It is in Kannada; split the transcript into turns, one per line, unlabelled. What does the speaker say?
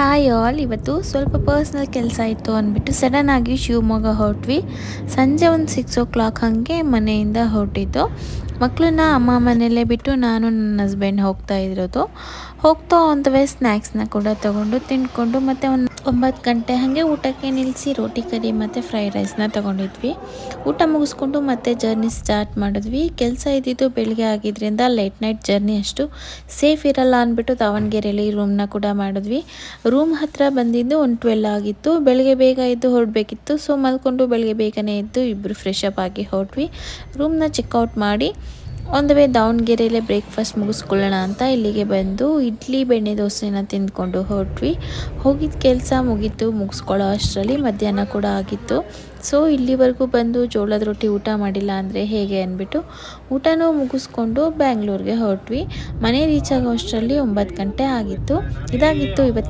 ಹಾಯ್ ಆಲ್, ಇವತ್ತು ಸ್ವಲ್ಪ ಪರ್ಸ್ನಲ್ ಕೆಲಸ ಇತ್ತು ಅಂದ್ಬಿಟ್ಟು ಸಡನ್ನಾಗಿ ಶಿವಮೊಗ್ಗ ಹೊರಟ್ವಿ. ಸಂಜೆ ಒಂದು 6 o'clock ಹಾಗೆ ಮನೆಯಿಂದ ಹೊರಟಿದ್ದು. ಮಕ್ಕಳನ್ನ ಅಮ್ಮ ಮನೆಯಲ್ಲೇ ಬಿಟ್ಟು ನಾನು ನನ್ನ ಹಸ್ಬೆಂಡ್ ಹೋಗ್ತಾ ಇರೋದು. ಹೋಗ್ತಾ ಆನ್ ದ ವೇ ಸ್ನ್ಯಾಕ್ಸ್ನ ಕೂಡ ತೊಗೊಂಡು ತಿಂದ್ಕೊಂಡು ಮತ್ತು ಒಂದು 9 ಗಂಟೆ ಹಾಗೆ ಊಟಕ್ಕೆ ನಿಲ್ಲಿಸಿ ರೋಟಿ ಕರಿ ಮತ್ತು ಫ್ರೈಡ್ ರೈಸ್ನ ತೊಗೊಂಡಿದ್ವಿ. ಊಟ ಮುಗಿಸ್ಕೊಂಡು ಮತ್ತೆ ಜರ್ನಿ ಸ್ಟಾರ್ಟ್ ಮಾಡಿದ್ವಿ. ಕೆಲಸ ಇದ್ದಿದ್ದು ಬೆಳಿಗ್ಗೆ ಆಗಿದ್ದರಿಂದ ಲೇಟ್ ನೈಟ್ ಜರ್ನಿ ಅಷ್ಟು ಸೇಫ್ ಇರಲ್ಲ ಅಂದ್ಬಿಟ್ಟು ದಾವಣಗೆರೆಯಲ್ಲಿ ರೂಮ್ನ ಕೂಡ ಮಾಡಿದ್ವಿ. ರೂಮ್ ಹತ್ರ ಬಂದಿದ್ದು ಒಂದು 12 ಆಗಿತ್ತು. ಬೆಳಗ್ಗೆ ಬೇಗ ಎದ್ದು ಹೊರಡಬೇಕಿತ್ತು. ಸೊ ಮಲ್ಕೊಂಡು ಬೆಳಗ್ಗೆ ಬೇಗನೆ ಎದ್ದು ಇಬ್ಬರು ಫ್ರೆಶ್ ಅಪ್ ಆಗಿ ಹೊರಟ್ವಿ. ರೂಮ್ನ ಚೆಕ್ಔಟ್ ಮಾಡಿ ಆನ್ ದ ವೇ ದಾವಣಗೆರೆಯಲ್ಲೇ ಬ್ರೇಕ್ಫಾಸ್ಟ್ ಮುಗಿಸ್ಕೊಳ್ಳೋಣ ಅಂತ ಇಲ್ಲಿಗೆ ಬಂದು ಇಡ್ಲಿ ಬೆಣ್ಣೆ ದೋಸೆನ ತಿಂದ್ಕೊಂಡು ಹೊರಟ್ವಿ. ಹೋಗಿದ್ದ ಕೆಲಸ ಮುಗಿಸ್ಕೊಳ್ಳೋ ಅಷ್ಟರಲ್ಲಿ ಮಧ್ಯಾಹ್ನ ಕೂಡ ಆಗಿತ್ತು. ಸೊ ಇಲ್ಲಿವರೆಗೂ ಬಂದು ಜೋಳದ ರೊಟ್ಟಿ ಊಟ ಮಾಡಿಲ್ಲ ಅಂದರೆ ಹೇಗೆ ಅಂದ್ಬಿಟ್ಟು ಊಟನೂ ಮುಗಿಸ್ಕೊಂಡು ಬ್ಯಾಂಗ್ಳೂರಿಗೆ ಹೊರಟ್ವಿ. ಮನೆ ರೀಚ್ ಆಗೋ ಅಷ್ಟರಲ್ಲಿ 9 ಗಂಟೆ ಆಗಿತ್ತು. ಇದಾಗಿತ್ತು ಇವತ್ತು